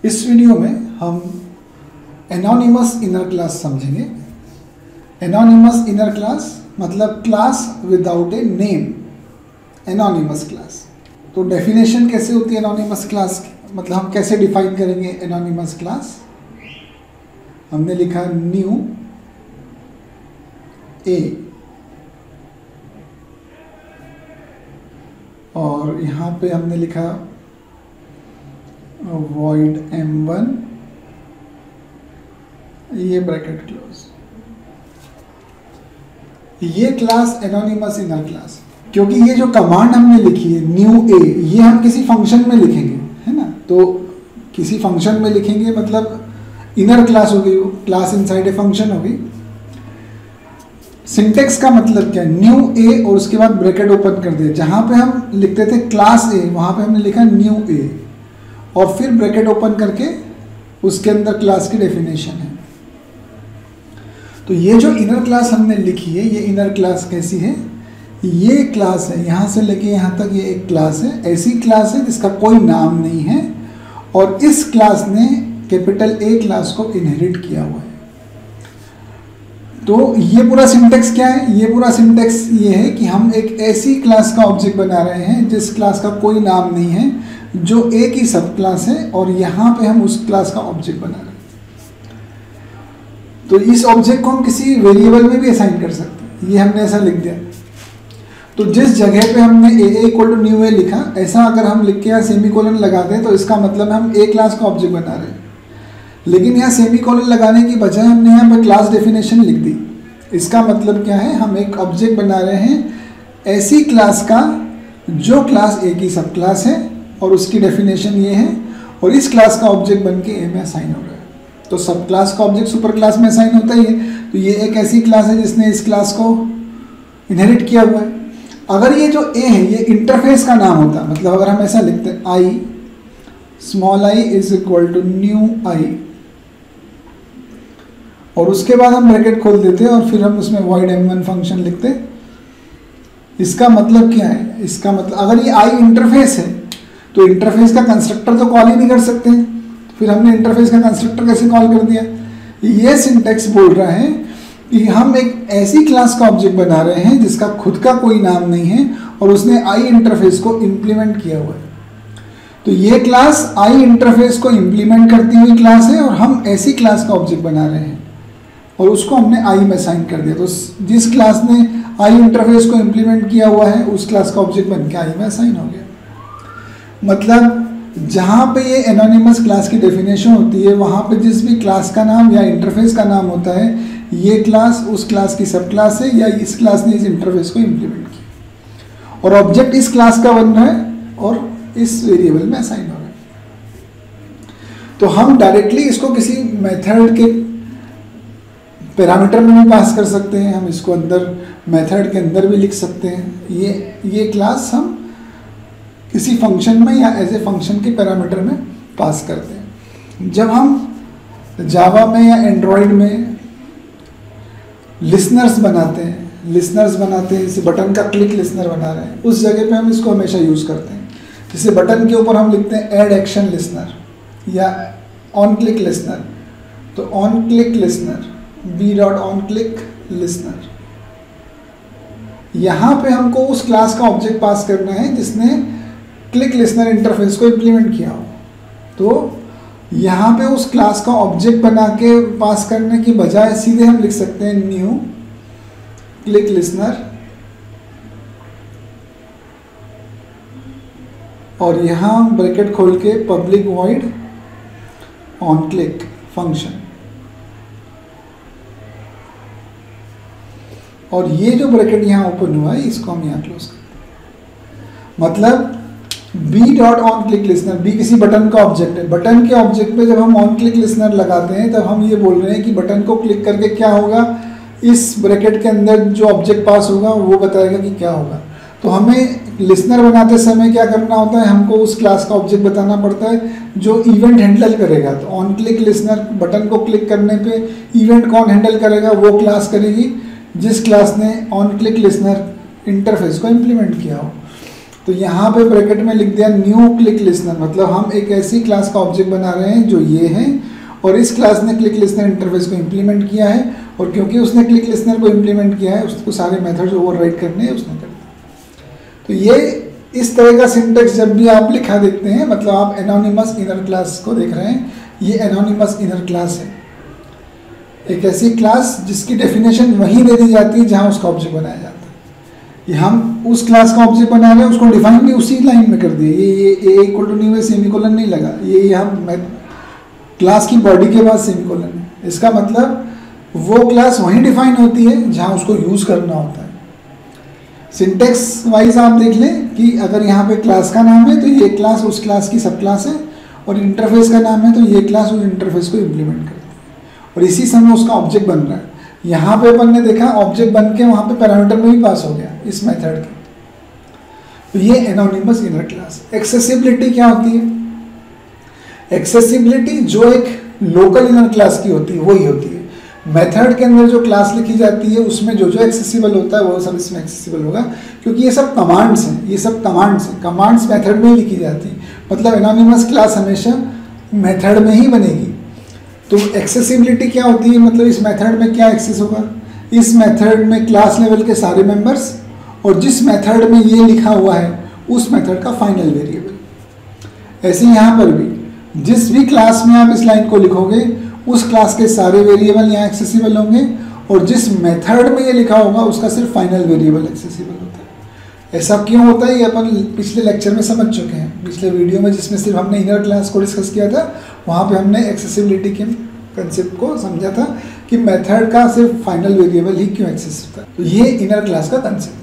इस वीडियो में हम एनोनिमस इनर क्लास समझेंगे। एनोनिमस इनर क्लास मतलब class without a name, anonymous class. तो डेफिनेशन कैसे होती है एनोनिमस क्लास की, मतलब हम कैसे डिफाइन करेंगे एनोनिमस क्लास। हमने लिखा न्यू ए और यहाँ पे हमने लिखा void m1, ये ब्रैकेट क्लोज। ये क्लास एनोनिमस इनर क्लास, क्योंकि ये जो कमांड हमने लिखी है न्यू ए, ये हम किसी फंक्शन में लिखेंगे, है ना। तो किसी फंक्शन में लिखेंगे मतलब इनर क्लास हो गई, वो क्लास इनसाइड ए फंक्शन हो गई। सिंटेक्स का मतलब क्या है, न्यू ए और उसके बाद ब्रैकेट ओपन कर दिया। जहां पे हम लिखते थे क्लास ए, वहां पे हमने लिखा न्यू ए और फिर ब्रैकेट ओपन करके उसके अंदर क्लास की डेफिनेशन है। तो ये जो इनर क्लास हमने लिखी है, ये इनर क्लास कैसी है, ये क्लास है यहाँ से लेके यहाँ तक, ये एक क्लास है, ऐसी क्लास है जिसका कोई नाम नहीं है और इस क्लास ने कैपिटल ए क्लास को इनहेरिट किया हुआ है। तो ये पूरा सिंटेक्स क्या है, ये पूरा सिंटेक्स ये है कि हम एक ऐसी क्लास का ऑब्जेक्ट बना रहे हैं जिस क्लास का कोई नाम नहीं है, जो एक ही सब क्लास है और यहाँ पे हम उस क्लास का ऑब्जेक्ट बना रहे हैं। तो इस ऑब्जेक्ट को हम किसी वेरिएबल में भी असाइन कर सकते हैं, ये हमने ऐसा लिख दिया। तो जिस जगह पे हमने ए इक्वल टू न्यू ए लिखा, ऐसा अगर हम लिख के यहाँ सेमीकोलन लगा दें तो इसका मतलब हम ए क्लास का ऑब्जेक्ट बना रहे हैं। लेकिन यहाँ सेमीकोलन लगाने की बजाय हमने यहाँ पर क्लास डेफिनेशन लिख दी। इसका मतलब क्या है, हम एक ऑब्जेक्ट बना रहे हैं ऐसी क्लास का जो क्लास ए की सब क्लास है और उसकी डेफिनेशन ये है, और इस क्लास का ऑब्जेक्ट बन के ए में असाइन हो रहा है। तो सब क्लास का ऑब्जेक्ट सुपर क्लास में असाइन होता ही है। तो ये एक ऐसी क्लास है जिसने इस क्लास को इनहेरिट किया हुआ है। अगर ये जो ए है ये इंटरफेस का नाम होता, मतलब अगर हम ऐसा लिखते हैं I small I is equal to nu I और उसके बाद हम ब्रैकेट खोल देते हैं और फिर हम उसमें void m1 फंक्शन लिखते हैं। इसका मतलब क्या है, इसका मतलब अगर ये आई इंटरफेस है तो इंटरफेस का कंस्ट्रक्टर तो कॉल ही नहीं कर सकते हैं, फिर हमने इंटरफेस का कंस्ट्रक्टर कैसे कॉल कर दिया। ये सिंटेक्स बोल रहा है कि हम एक ऐसी क्लास का ऑब्जेक्ट बना रहे हैं जिसका खुद का कोई नाम नहीं है और उसने आई इंटरफेस को इम्प्लीमेंट किया हुआ है। तो ये क्लास आई इंटरफेस को इम्प्लीमेंट करती हुई क्लास है और हम ऐसी क्लास का ऑब्जेक्ट बना रहे हैं और उसको हमने आई में असाइन कर दिया। तो जिस क्लास ने आई इंटरफेस को इम्प्लीमेंट किया हुआ है उस क्लास का ऑब्जेक्ट बन के आई में असाइन हो गया। मतलब जहाँ पे ये एनोनिमस क्लास की डेफिनेशन होती है, वहाँ पे जिस भी क्लास का नाम या इंटरफेस का नाम होता है, ये क्लास उस क्लास की सब क्लास है या इस क्लास ने इस इंटरफेस को इम्प्लीमेंट किया और ऑब्जेक्ट इस क्लास का बन रहा है और इस वेरिएबल में असाइन हो रहा है। तो हम डायरेक्टली इसको किसी मेथड के पैरामीटर में भी पास कर सकते हैं, हम इसको अंदर मेथड के अंदर भी लिख सकते हैं। ये क्लास हम किसी फंक्शन में या एज ए फंक्शन के पैरामीटर में पास करते हैं। जब हम जावा में या एंड्रॉयड में लिसनर्स बनाते हैं, जैसे बटन का क्लिक लिसनर बना रहे हैं, उस जगह पे हम इसको हमेशा यूज़ करते हैं। जैसे बटन के ऊपर हम लिखते हैं ऐड एक्शन लिसनर या ऑन क्लिक लिसनर, तो on click listener B dot on click listener, यहाँ पे हमको उस क्लास का ऑब्जेक्ट पास करना है जिसने क्लिक लिसनर इंटरफेस को इम्प्लीमेंट किया हो। तो यहाँ पे उस क्लास का ऑब्जेक्ट बना के पास करने की बजाय सीधे हम लिख सकते हैं न्यू क्लिक लिसनर और यहाँ ब्रैकेट खोल के public void on click function. और ये जो ब्रैकेट यहाँ ओपन हुआ है इसको हम यहाँ क्लोज करते हैं। मतलब B dot on click listener, B किसी बटन का ऑब्जेक्ट है, बटन के ऑब्जेक्ट पे जब हम ऑन क्लिक लिसनर लगाते हैं तब हम ये बोल रहे हैं कि बटन को क्लिक करके क्या होगा, इस ब्रैकेट के अंदर जो ऑब्जेक्ट पास होगा वो बताएगा कि क्या होगा। तो हमें लिसनर बनाते समय क्या करना होता है, हमको उस क्लास का ऑब्जेक्ट बताना पड़ता है जो इवेंट हैंडल करेगा। तो ऑन क्लिक लिसनर, बटन को क्लिक करने पे इवेंट कौन हैंडल करेगा, वो क्लास करेगी जिस क्लास ने ऑन क्लिक लिसनर इंटरफेस को इम्प्लीमेंट किया हो। तो यहाँ पे ब्रैकेट में लिख दिया न्यू क्लिक लिसनर, मतलब हम एक ऐसी क्लास का ऑब्जेक्ट बना रहे हैं जो ये है, और इस क्लास ने क्लिक लिसनर इंटरफेस को इम्प्लीमेंट किया है, और क्योंकि उसने क्लिक लिसनर को इम्प्लीमेंट किया है उसको सारे मेथड्स ओवरराइड करने हैं, उसने कर दिया। तो ये इस तरह का सिंटेक्स जब भी आप लिखा देखते हैं, मतलब आप एनोनिमस इनर क्लास को देख रहे हैं, ये एनोनिमस इनर क्लास है, एक ऐसी क्लास जिसकी डेफिनेशन वहीं दे दी जाती है जहाँ उसका ऑब्जेक्ट बनाया जाता है। ये हम उस क्लास का ऑब्जेक्ट बना रहे हैं, उसको डिफाइन भी उसी लाइन में कर दिए, ये इक्वल टू न्यू है, सेमीकोलन नहीं लगा, ये हम क्लास की बॉडी के बाद सेमीकोलन है। इसका मतलब वो क्लास वहीं डिफाइन होती है जहाँ उसको यूज़ करना होता है। सिंटेक्स वाइज आप देख लें कि अगर यहाँ पे क्लास का नाम है तो ये क्लास उस क्लास की सब क्लास है, और इंटरफेस का नाम है तो ये क्लास उस इंटरफेस को इम्प्लीमेंट करती है, और इसी समय उसका ऑब्जेक्ट बन रहा है। यहाँ पे अपन ने देखा ऑब्जेक्ट बन के वहाँ पे पैरामीटर में भी पास हो गया इस मेथड के। तो ये एनोनिमस इनर क्लास। एक्सेसिबिलिटी क्या होती है? एक्सेसिबिलिटी जो एक लोकल इनर क्लास की होती है वही होती है। मेथड के अंदर जो क्लास लिखी जाती है उसमें जो जो एक्सेसिबल होता है वो सब इसमें एक्सेसिबल होगा, क्योंकि ये सब कमांड्स हैं, ये सब कमांड्स हैं, कमांड्स मेथड में ही लिखी जाती है। मतलब एनोनिमस क्लास हमेशा मेथड में ही बनेगी। तो एक्सेसिबिलिटी क्या होती है? मतलब इस मेथड में क्या एक्सेस होगा? इस मेथड में क्लास लेवल के सारे मेंबर्स, और जिस मेथड में ये लिखा हुआ है उस मेथड का फाइनल वेरिएबल। ऐसे यहाँ पर भी जिस भी क्लास में आप इस लाइन को लिखोगे उस क्लास के सारे वेरिएबल यहाँ एक्सेसिबल होंगे, और जिस मेथड में ये लिखा होगा उसका सिर्फ फाइनल वेरिएबल एक्सेसिबल होता है। ऐसा क्यों होता है ये अपन पिछले लेक्चर में समझ चुके हैं, पिछले वीडियो में जिसमें सिर्फ हमने इनर क्लास को डिस्कस किया था, वहाँ पे हमने एक्सेसिबिलिटी के कंसेप्ट को समझा था कि मेथड का सिर्फ फाइनल वेरिएबल ही क्यों एक्सेस होता है। तो ये इनर क्लास का कंसेप्ट।